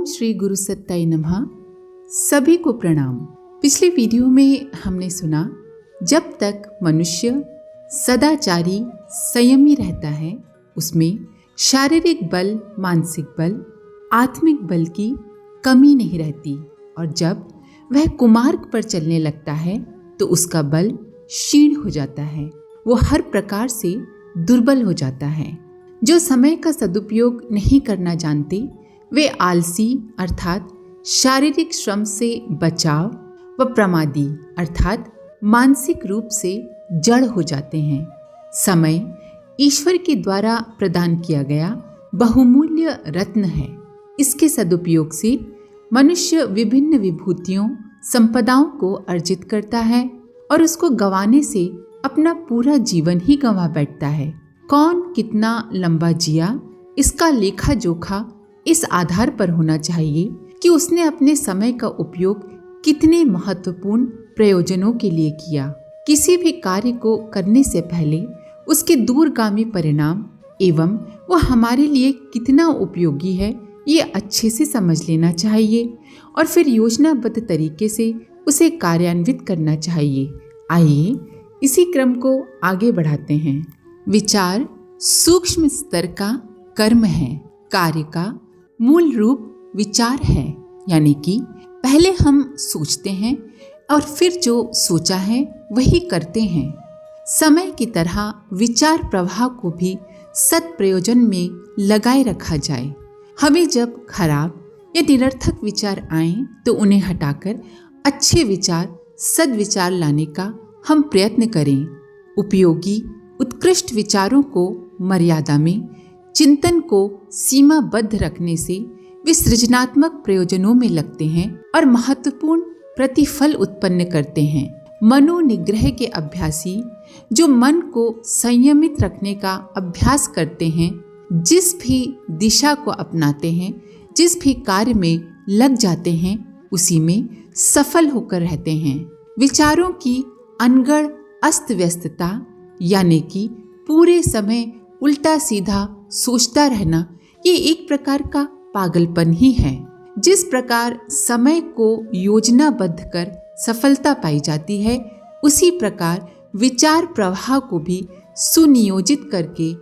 ओम श्री गुरु सत्ताई नमः। सभी को प्रणाम। पिछले वीडियो में हमने सुना, जब तक मनुष्य सदाचारी संयमी रहता है उसमें शारीरिक बल, मानसिक बल, आत्मिक बल की कमी नहीं रहती, और जब वह कुमार्ग पर चलने लगता है तो उसका बल क्षीण हो जाता है, वो हर प्रकार से दुर्बल हो जाता है। जो समय का सदुपयोग नहीं करना जानते वे आलसी अर्थात शारीरिक श्रम से बचाव व प्रमादी अर्थात मानसिक रूप से जड़ हो जाते हैं। समय ईश्वर के द्वारा प्रदान किया गया बहुमूल्य रत्न है। इसके सदुपयोग से मनुष्य विभिन्न विभूतियों, संपदाओं को अर्जित करता है और उसको गंवाने से अपना पूरा जीवन ही गंवा बैठता है। कौन कितना लंबा जिया, इसका लेखा जोखा इस आधार पर होना चाहिए कि उसने अपने समय का उपयोग कितने महत्वपूर्ण प्रयोजनों के लिए किया। किसी भी कार्य को करने से पहले उसके दूरगामी परिणाम एवं वो हमारे लिए कितना उपयोगी है ये अच्छे से समझ लेना चाहिए और फिर योजनाबद्ध तरीके से उसे कार्यान्वित करना चाहिए। आइए इसी क्रम को आगे बढ़ाते हैं। विचार सूक्ष्म स्तर का कर्म है। कार्य का मूल रूप विचार है, यानी कि पहले हम सोचते हैं और फिर जो सोचा है वही करते हैं। समय की तरह विचार प्रवाह को भी सत्प्रयोजन में लगाए रखा जाए। हमें जब खराब या निरर्थक विचार आए तो उन्हें हटाकर अच्छे विचार, सद्विचार लाने का हम प्रयत्न करें। उपयोगी उत्कृष्ट विचारों को मर्यादा में, चिंतन को सीमाबद्ध रखने से वे सृजनात्मक प्रयोजनों में लगते हैं और महत्वपूर्ण प्रतिफल उत्पन्न करते हैं। मनोनिग्रह के अभ्यासी जो मन को संयमित रखने का अभ्यास करते हैं, जिस भी दिशा को अपनाते हैं, जिस भी कार्य में लग जाते हैं, उसी में सफल होकर रहते हैं। विचारों की अनगढ़ अस्त व्यस्तता, यानी कि पूरे समय उल्टा सीधा सोचता रहना, ये एक प्रकार का पागलपन ही है। जिस प्रकार समय को योजनाबद्ध कर सफलता पाई जाती है, उसी प्रकार विचार प्रवाह को भी सुनियोजित करके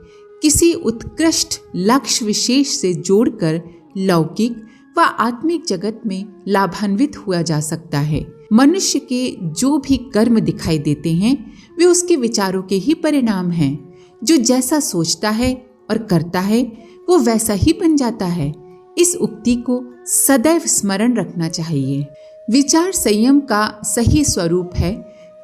किसी उत्कृष्ट लक्ष्य विशेष से जोड़कर लौकिक व आत्मिक जगत में लाभान्वित हुआ जा सकता है। मनुष्य के जो भी कर्म दिखाई देते हैं वे उसके विचारों के ही परिणाम हैं। जो जैसा सोचता है और करता है वो वैसा ही बन जाता है। इस उक्ति को सदैव स्मरण रखना चाहिए। विचार संयम का सही स्वरूप है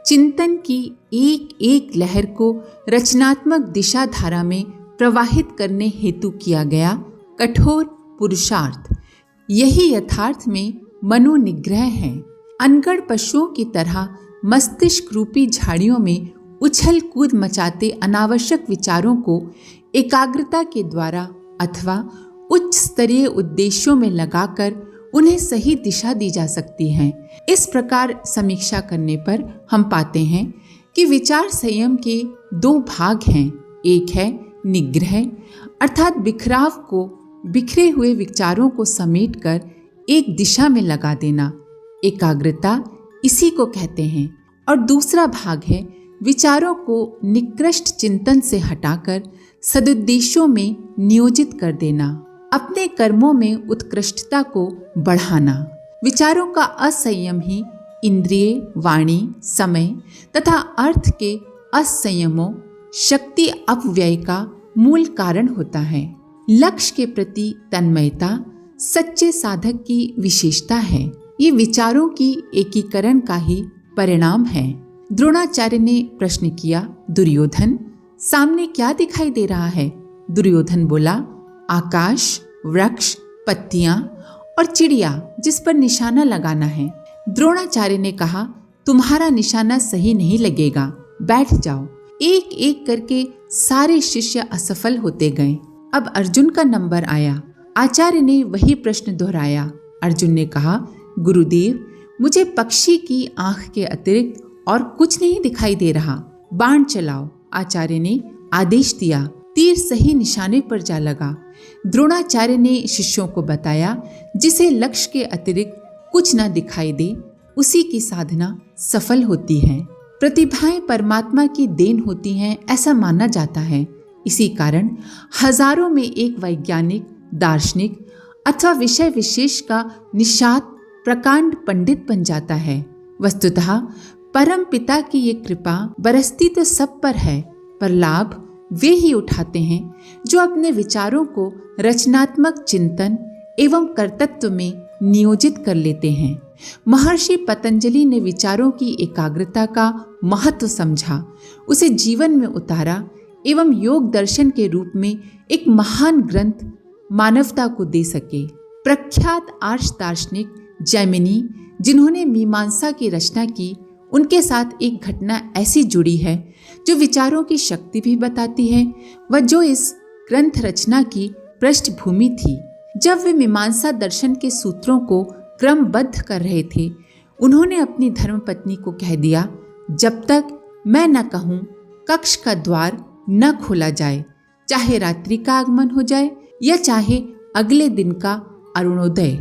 चिंतन की एक एक लहर को रचनात्मक दिशा धारा में प्रवाहित करने हेतु किया गया कठोर पुरुषार्थ। यही यथार्थ में मनोनिग्रह है। अनगढ़ पशुओं की तरह मस्तिष्क रूपी झाड़ियों में उछल कूद मचाते अनावश्यक विचारों को एकाग्रता के द्वारा अथवा उच्च स्तरीय उद्देश्यों में लगाकर उन्हें सही दिशा दी जा सकती है। इस प्रकार समीक्षा करने पर हम पाते हैं कि विचार संयम के दो भाग हैं। एक है निग्रह अर्थात बिखराव को, बिखरे हुए विचारों को समेटकर एक दिशा में लगा देना, एकाग्रता इसी को कहते हैं। और दूसरा भाग है विचारों को निकृष्ट चिंतन से हटाकर सदुद्देश्यों में नियोजित कर देना, अपने कर्मों में उत्कृष्टता को बढ़ाना। विचारों का असंयम ही इंद्रिय, वाणी, समय तथा अर्थ के असंयमों, शक्ति अपव्यय का मूल कारण होता है। लक्ष्य के प्रति तन्मयता सच्चे साधक की विशेषता है। ये विचारों की एकीकरण का ही परिणाम है। द्रोणाचार्य ने प्रश्न किया, दुर्योधन सामने क्या दिखाई दे रहा है? दुर्योधन बोला, आकाश, वृक्ष, पत्तियां और चिड़िया जिस पर निशाना लगाना है। द्रोणाचार्य ने कहा, तुम्हारा निशाना सही नहीं लगेगा, बैठ जाओ। एक एक करके सारे शिष्य असफल होते गए। अब अर्जुन का नंबर आया। आचार्य ने वही प्रश्न दोहराया। अर्जुन ने कहा, गुरुदेव मुझे पक्षी की आंख के अतिरिक्त और कुछ नहीं दिखाई दे रहा, बाण चलाओ। आचार्य ने आदेश दिया। तीर सही निशाने पर जा लगा। द्रोणाचार्य ने शिष्यों को बताया, जिसे लक्ष्य के अतिरिक्त कुछ न दिखाई दे उसी की साधना सफल होती है। प्रतिभाएं परमात्मा की देन होती हैं, ऐसा माना जाता है। इसी कारण हजारों में एक वैज्ञानिक, दार्शनिक अथवा विषय विशेष का निषाद प्रकांड पंडित बन जाता है। वस्तुतः परम पिता की ये कृपा बरसती तो सब पर है, पर लाभ वे ही उठाते हैं जो अपने विचारों को रचनात्मक चिंतन एवं कर्तृत्व में नियोजित कर लेते हैं। महर्षि पतंजलि ने विचारों की एकाग्रता का महत्व समझा, उसे जीवन में उतारा एवं योग दर्शन के रूप में एक महान ग्रंथ मानवता को दे सके। प्रख्यात आर्ष दार्शनिक जैमिनी, जिन्होंने मीमांसा की रचना की, उनके साथ एक घटना ऐसी जुड़ी है जो विचारों की शक्ति भी बताती है व जो इस ग्रंथ रचना की पृष्ठभूमि थी। जब वे मीमांसा दर्शन के सूत्रों को क्रमबद्ध कर रहे थे, उन्होंने अपनी धर्मपत्नी को कह दिया, जब तक मैं न कहूँ कक्ष का द्वार न खोला जाए, चाहे रात्रि का आगमन हो जाए या चाहे अगले दिन का अरुणोदय,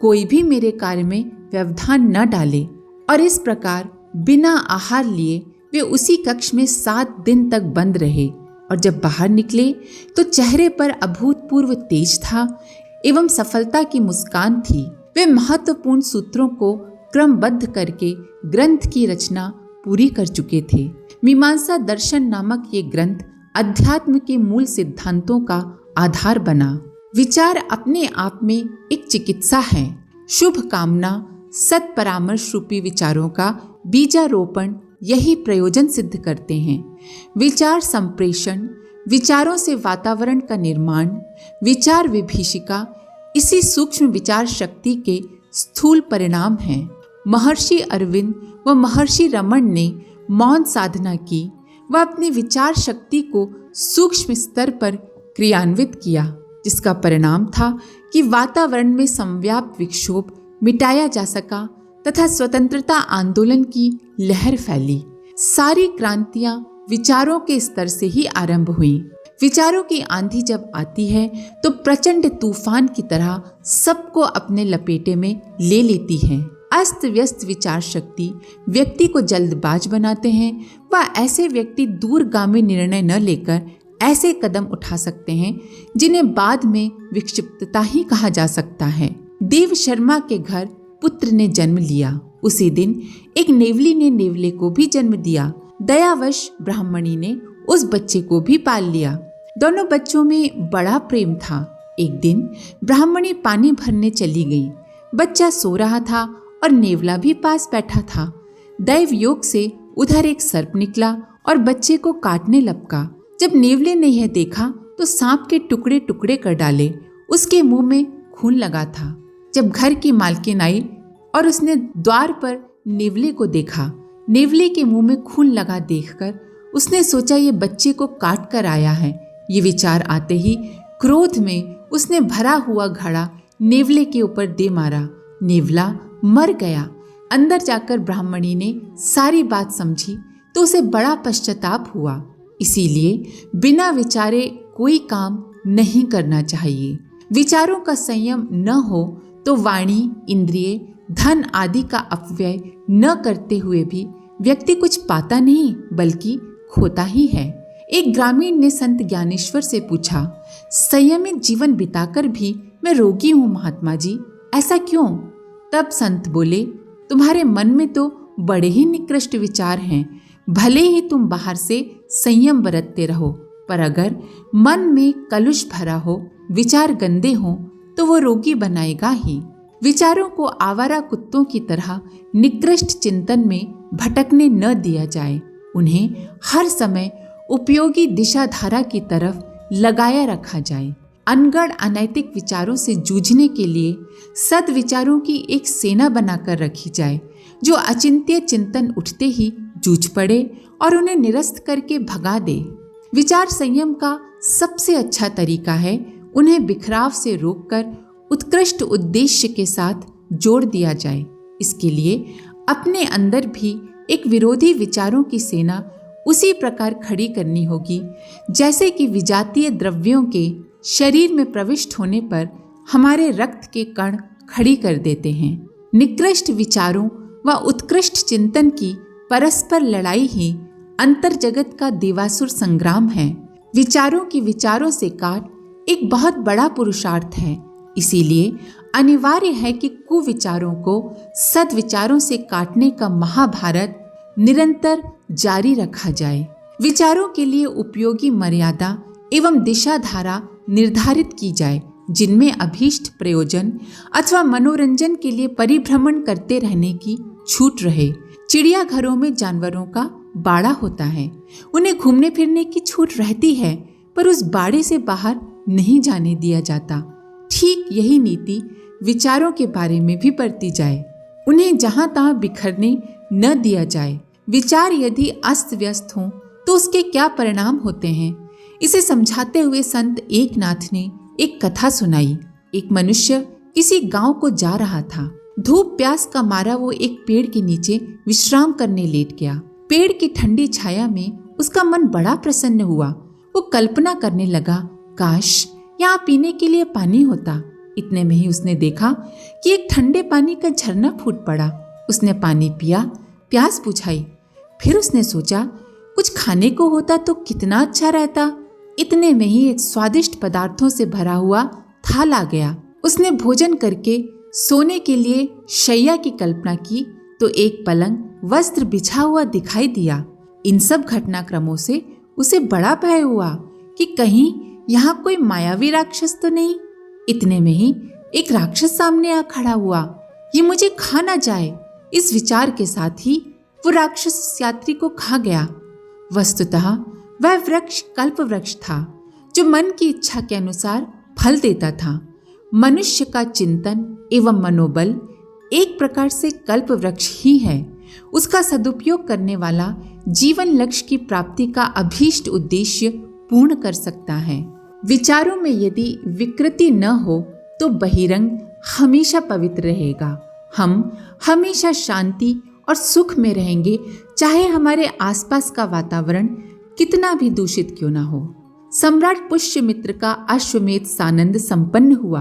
कोई भी मेरे कार्य में व्यवधान न डाले। और इस प्रकार बिना आहार लिए वे उसी कक्ष में 7 दिन तक बंद रहे और जब बाहर निकले तो चेहरे पर अभूतपूर्व तेज था एवं सफलता की मुस्कान थी। वे महत्वपूर्ण सूत्रों को क्रमबद्ध करके ग्रंथ की रचना पूरी कर चुके थे। मीमांसा दर्शन नामक ये ग्रंथ अध्यात्म के मूल सिद्धांतों का आधार बना। विचार अपने आप में एक चिकित्सा है। शुभ कामना, सत परामर्श रूपी विचारों का बीजारोपण यही प्रयोजन सिद्ध करते हैं। विचार संप्रेषण, विचारों से वातावरण का निर्माण, विचार विभीषिका इसी सूक्ष्म विचार शक्ति के स्थूल परिणाम हैं। महर्षि अरविंद व महर्षि रमन ने मौन साधना की व अपनी विचार शक्ति को सूक्ष्म स्तर पर क्रियान्वित किया, जिसका परिणाम था कि वातावरण में संव्याप्त विक्षोभ मिटाया जा सका तथा स्वतंत्रता आंदोलन की लहर फैली। सारी क्रांतियां विचारों के स्तर से ही आरंभ हुई। विचारों की आंधी जब आती है तो प्रचंड तूफान की तरह सबको अपने लपेटे में ले लेती है। अस्त व्यस्त विचार शक्ति व्यक्ति को जल्दबाज बनाते हैं व ऐसे व्यक्ति दूरगामी निर्णय न लेकर ऐसे कदम उठा सकते हैं जिन्हें बाद में विक्षिप्तता ही कहा जा सकता है। देव शर्मा के घर पुत्र ने जन्म लिया। उसी दिन एक नेवली ने नेवले को भी जन्म दिया। दयावश ब्राह्मणी ने उस बच्चे को भी पाल लिया। दोनों बच्चों में बड़ा प्रेम था। एक दिन ब्राह्मणी पानी भरने चली गई। बच्चा सो रहा था और नेवला भी पास बैठा था। दैव योग से उधर एक सर्प निकला और बच्चे को काटने लपका। जब नेवले ने यह देखा तो सांप के टुकड़े टुकड़े कर डाले। उसके मुंह में खून लगा था। जब घर की मालकिन आई और उसने द्वार पर नेवले को देखा, नेवले के मुंह में खून लगा देखकर उसने सोचा ये बच्चे को काट कर आया है। ये विचार आते ही क्रोध में उसने भरा हुआ घड़ा नेवले के ऊपर दे मारा। नेवला मर गया। अंदर जाकर ब्राह्मणी ने सारी बात समझी तो उसे बड़ा पश्चाताप हुआ। इसीलिए बिना विचारे कोई काम नहीं करना चाहिए। विचारों का संयम न हो तो वाणी, इंद्रिय, धन आदि का अपव्यय न करते हुए भी व्यक्ति कुछ पाता नहीं बल्कि खोता ही है। एक ग्रामीण ने संत ज्ञानेश्वर से पूछा, संयमित जीवन बिताकर भी मैं रोगी हूँ महात्मा जी, ऐसा क्यों? तब संत बोले, तुम्हारे मन में तो बड़े ही निकृष्ट विचार हैं। भले ही तुम बाहर से संयम बरतते रहो, पर अगर मन में कलुष भरा हो, विचार गंदे हों, तो वो रोगी बनाएगा ही। विचारों को आवारा कुत्तों की तरह निकृष्ट चिंतन में भटकने न दिया जाए। उन्हें हर समय उपयोगी दिशा धारा की तरफ लगाया रखा जाए। अनगढ़ अनैतिक विचारों से जूझने के लिए सद्विचारों की एक सेना बनाकर रखी जाए, जो अचिंत्य चिंतन उठते ही जूझ पड़े और उन्हें निरस्त करके भगा दे। विचार संयम का सबसे अच्छा तरीका है उन्हें बिखराव से रोककर उत्कृष्ट उद्देश्य के साथ जोड़ दिया जाए। इसके लिए अपने अंदर भी एक विरोधी विचारों की सेना उसी प्रकार खड़ी करनी होगी जैसे कि विजातीय द्रव्यों के शरीर में प्रविष्ट होने पर हमारे रक्त के कण खड़ी कर देते हैं। निकृष्ट विचारों व उत्कृष्ट चिंतन की परस्पर लड़ाई ही अंतर जगत का देवासुर संग्राम है। विचारों की विचारों से काट एक बहुत बड़ा पुरुषार्थ है। इसीलिए अनिवार्य है कि कुविचारों को सद्विचारों से काटने का महाभारत निरंतर जारी रखा जाए। विचारों के लिए उपयोगी मर्यादा एवं दिशा धारा निर्धारित की जाए, जिनमें अभीष्ट प्रयोजन अथवा मनोरंजन के लिए परिभ्रमण करते रहने की छूट रहे। चिड़ियाघरों में जानवरों का बाड़ा होता है, उन्हें घूमने फिरने की छूट रहती है, पर उस बाड़े से बाहर नहीं जाने दिया जाता। ठीक यही नीति विचारों के बारे में भी बरती जाए, उन्हें जहां तहां बिखरने न दिया जाए। विचार यदि अस्त व्यस्त हों तो उसके क्या परिणाम होते हैं, इसे समझाते हुए संत एकनाथ ने एक कथा सुनाई। एक मनुष्य किसी गांव को जा रहा था। धूप प्यास का मारा वो एक पेड़ के नीचे विश्राम करने लेट गया। पेड़ की ठंडी छाया में उसका मन बड़ा प्रसन्न हुआ। वो कल्पना करने लगा, काश यहाँ पीने के लिए पानी होता। इतने में ही उसने देखा कि एक ठंडे पानी का झरना फूट पड़ा। उसने पानी पिया, प्यास बुझाई। फिर उसने सोचा, कुछ खाने को होता तो कितना अच्छा रहता। इतने में ही एक स्वादिष्ट पदार्थों से भरा हुआ थाल आ गया। उसने भोजन करके सोने के लिए शैया की कल्पना की तो एक पलंग वस्त्र बिछा हुआ दिखाई दिया। इन सब घटनाक्रमों से उसे बड़ा भय हुआ कि कहीं यहाँ कोई मायावी राक्षस तो नहीं। इतने में ही एक राक्षस सामने आ खड़ा हुआ। ये मुझे खा ना जाए, इस विचार के साथ ही वो राक्षस यात्री को खा गया। वस्तुतः वह वृक्ष कल्प वृक्ष था, जो मन की इच्छा के अनुसार फल देता था। मनुष्य का चिंतन एवं मनोबल एक प्रकार से कल्प वृक्ष ही है। उसका सदुपयोग करने वाला जीवन लक्ष्य की प्राप्ति का अभीष्ट उद्देश्य पूर्ण कर सकता है। विचारों में यदि विकृति न हो तो बहिरंग हमेशा पवित्र रहेगा। हम हमेशा शांति और सुख में रहेंगे, चाहे हमारे आसपास का वातावरण कितना भी दूषित क्यों ना हो। सम्राट पुष्यमित्र का अश्वमेध सानंद संपन्न हुआ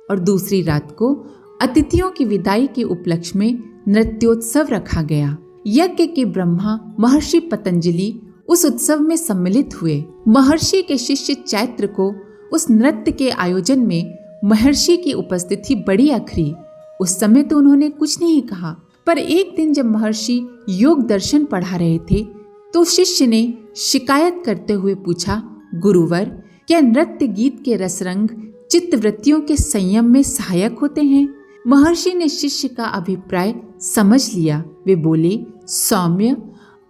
और दूसरी रात को अतिथियों की विदाई के उपलक्ष्य में नृत्योत्सव रखा गया। यज्ञ के ब्रह्मा महर्षि पतंजलि उस उत्सव में सम्मिलित हुए। महर्षि के शिष्य चैत्र को उस नृत्य के आयोजन में महर्षि की उपस्थिति बड़ी अखरी। उस समय तो उन्होंने कुछ नहीं कहा, पर एक दिन जब महर्षि योग दर्शन पढ़ा रहे थे तो शिष्य ने शिकायत करते हुए पूछा, गुरुवर, क्या नृत्य गीत के रसरंग चित्तवृत्तियों के संयम में सहायक होते हैं? महर्षि ने शिष्य का अभिप्राय समझ लिया। वे बोले, सौम्य,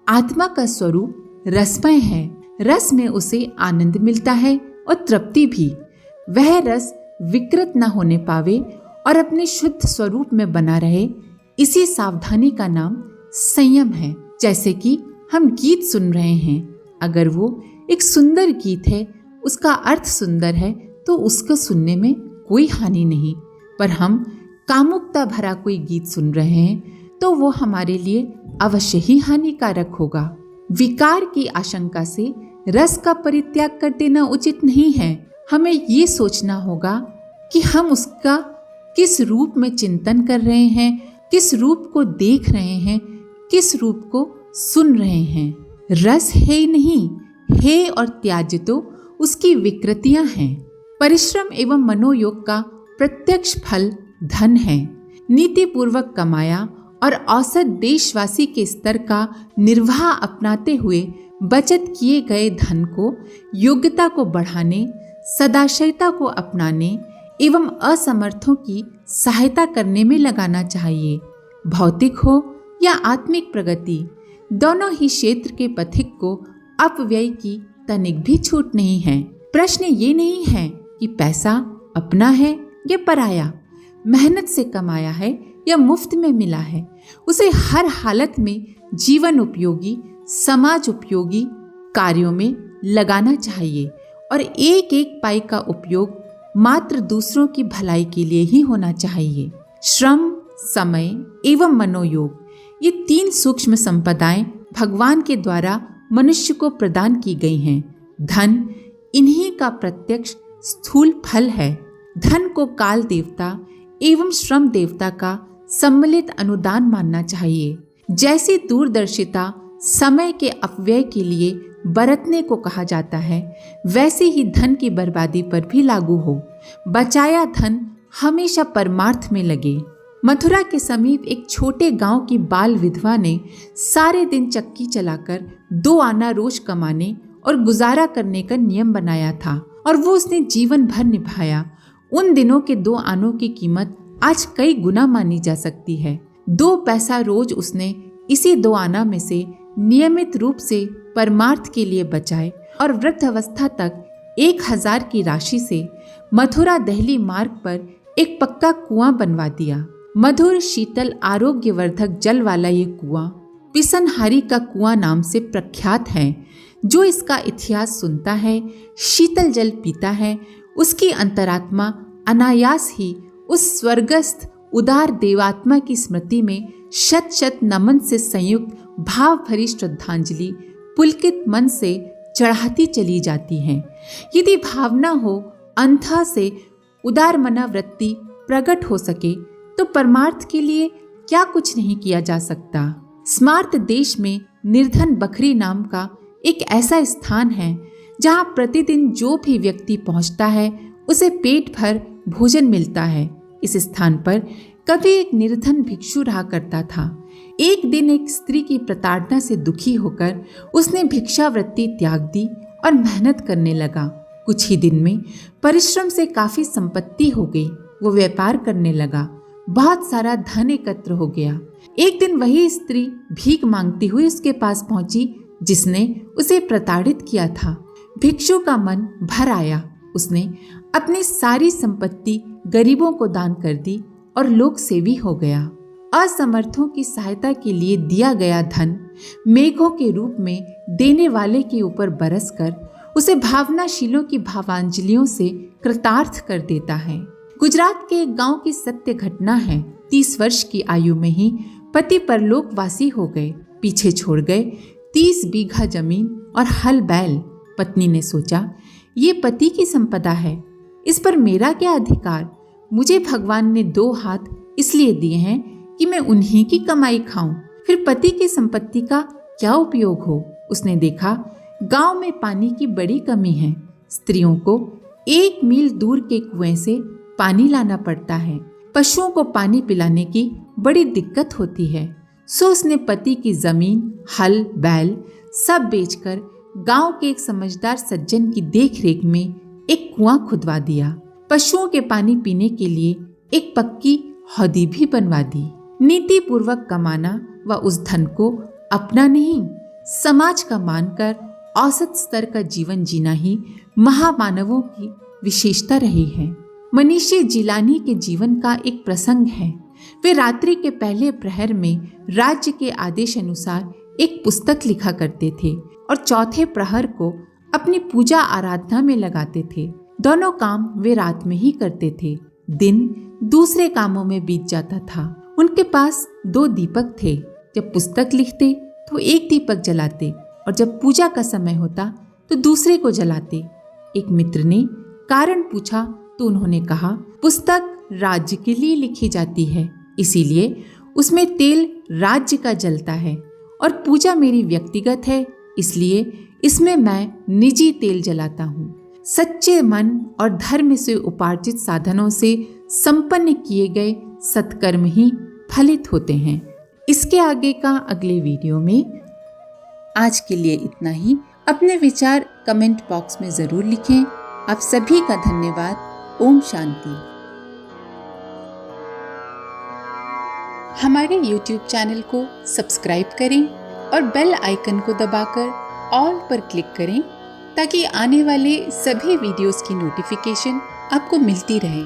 आत्मा का स्वरूप रसमय है। रस में उसे आनंद मिलता है और तृप्ति भी। वह रस विकृत न होने पावे और अपने शुद्ध स्वरूप में बना रहे, इसी सावधानी का नाम संयम है। जैसे कि हम गीत सुन रहे हैं, अगर वो एक सुंदर गीत है, उसका अर्थ सुंदर है, तो उसको सुनने में कोई हानि नहीं। पर हम कामुकता भरा कोई गीत सुन रहे हैं तो वो हमारे लिए अवश्य ही हानिकारक होगा। विकार की आशंका से रस का परित्याग कर देना उचित नहीं है। हमें ये सोचना होगा कि हम उसका किस रूप में चिंतन कर रहे हैं, किस रूप को देख रहे हैं, किस रूप को सुन रहे हैं। रस है ही नहीं, है और त्याज्य तो उसकी विकृतियां हैं। परिश्रम एवं मनोयोग का प्रत्यक्ष फल धन है। नीति पूर्वक कमाया और औसत देशवासी के स्तर का निर्वाह अपनाते हुए बचत किए गए धन को योग्यता को बढ़ाने, सदाशयता को अपनाने एवं असमर्थों की सहायता करने में लगाना चाहिए। भौतिक हो या आत्मिक प्रगति, दोनों ही क्षेत्र के पथिक को अपव्यय की तनिक भी छूट नहीं है। प्रश्न ये नहीं है कि पैसा अपना है या पराया, मेहनत से कमाया है या मुफ्त में मिला है। उसे हर हालत में जीवन उपयोगी, समाज उपयोगी कार्यों में लगाना चाहिए और एक एक पाई का उपयोग मात्र दूसरों की भलाई के लिए ही होना चाहिए। श्रम, समय एवं मनोयोग, ये तीन सूक्ष्म संपदाएं भगवान के द्वारा मनुष्य को प्रदान की गई हैं। धन इन्हीं का प्रत्यक्ष स्थूल फल है। धन को काल देवता एवं श्रम देवता का सम्मिलित अनुदान मानना चाहिए। जैसी दूरदर्शिता समय के अपव्यय के लिए बरतने को कहा जाता है, वैसे ही धन की बर्बादी पर भी लागू हो। बचाया धन हमेशा परमार्थ में लगे। मथुरा के समीप एक छोटे गांव की बाल विधवा ने सारे दिन चक्की चलाकर 2 आना रोज कमाने और गुजारा करने का नियम बनाया था और वो उसने जीवन भर निभाया। उन दिनों के 2 आनों की कीमत आज कई गुना मानी जा सकती है। 2 पैसा रोज उसने इसी 2 आना में से नियमित रूप से परमार्थ के लिए बचाए और वृद्धावस्था तक 1000 की राशि से मथुरा दिल्ली मार्ग पर एक पक्का कुआं बनवा दिया। मधुर शीतल आरोग्यवर्धक जल वाला ये कुआं पिसनहारी का कुआं नाम से प्रख्यात है। जो इसका इतिहास सुनता है, शीतल जल पीता है, उसकी अंतरात्मा अनायास ही उस स्वर्गस्थ उदार देवात्मा की स्मृति में शत शत नमन से संयुक्त भाव भरी श्रद्धांजलि पुलकित मन से चढ़ाती चली जाती है। यदि भावना हो, अंथा से उदार मनावृत्ति प्रकट हो सके तो परमार्थ के लिए क्या कुछ नहीं किया जा सकता। स्मार्त देश में निर्धन बखरी नाम का एक ऐसा स्थान है जहाँ प्रतिदिन जो भी व्यक्ति पहुँचता है उसे पेट भर भोजन मिलता है। इस स्थान पर कभी एक निर्धन भिक्षु रहा करता था। एक दिन एक स्त्री की प्रताड़ना से दुखी होकर उसने भिक्षावृत्ति त्याग दी और मेहनत करने लगा। कुछ ही दिन में परिश्रम से काफी संपत्ति हो गई। वो व्यापार करने लगा, बहुत सारा धन एकत्र हो गया। एक दिन वही स्त्री भीख मांगती हुई उसके पास पहुंची जिसने उसे प्रताड़ित किया था। भिक्षु का मन भर आया। उसने अपनी सारी संपत्ति गरीबों को दान कर दी और लोक सेवी हो गया। असमर्थों की सहायता के लिए दिया गया धन मेघों के रूप में देने वाले के ऊपर बरसकर उसे भावनाशीलों की भावांजलियों से कृतार्थ कर देता है। गुजरात के एक गांव की सत्य घटना है। 30 वर्ष की आयु में ही पति परलोकवासी हो गए। पीछे छोड़ गए 30 बीघा जमीन और हल बैल। पत्नी ने सोचा, ये पति की संपदा है, इस पर मेरा क्या अधिकार। मुझे भगवान ने 2 हाथ इसलिए दिए हैं कि मैं उन्हीं की कमाई खाऊं, फिर पति की संपत्ति का क्या उपयोग हो। उसने देखा गांव में पानी की बड़ी कमी है। स्त्रियों को 1 मील दूर के कुएं से पानी लाना पड़ता है। पशुओं को पानी पिलाने की बड़ी दिक्कत होती है। सो उसने पति की जमीन, हल बैल सब बेचकर गांव के एक समझदार सज्जन की देखरेख में एक कुआं खुदवा दिया। पशुओं के पानी पीने के लिए एक पक्की हौदी भी बनवा दी। नीति पूर्वक कमाना व उस धन को अपना नहीं, समाज का मानकर औसत स्तर का जीवन जीना ही महामानवों की विशेषता रही है। मनीषी जिलानी के जीवन का एक प्रसंग है। वे रात्रि के पहले प्रहर में राज्य के आदेश अनुसार एक पुस्तक लिखा करते थे और चौथे प्रहर को अपनी पूजा आराधना में लगाते थे। दोनों काम वे रात में ही करते थे। दिन दूसरे कामों में बीत जाता था। उनके पास 2 दीपक थे। जब पुस्तक लिखते तो एक दीपक जलाते और जब पूजा का समय होता तो दूसरे को जलाते। एक मित्र ने कारण पूछा तो उन्होंने कहा, पुस्तक राज्य के लिए लिखी जाती है, इसीलिए उसमें तेल राज्य का जलता है, और पूजा मेरी व्यक्तिगत है, इसलिए इसमें मैं निजी तेल जलाता हूँ। सच्चे मन और धर्म से उपार्जित साधनों से संपन्न किए गए सत्कर्म ही फलित होते हैं। इसके आगे का अगले वीडियो में। आज के लिए इतना ही। अपने विचार कमेंट बॉक्स में जरूर लिखें। आप सभी का धन्यवाद। ओम शांति। हमारे YouTube चैनल को सब्सक्राइब करें और बेल आइकन को दबाकर ऑल पर क्लिक करें ताकि आने वाले सभी वीडियोस की नोटिफिकेशन आपको मिलती रहे।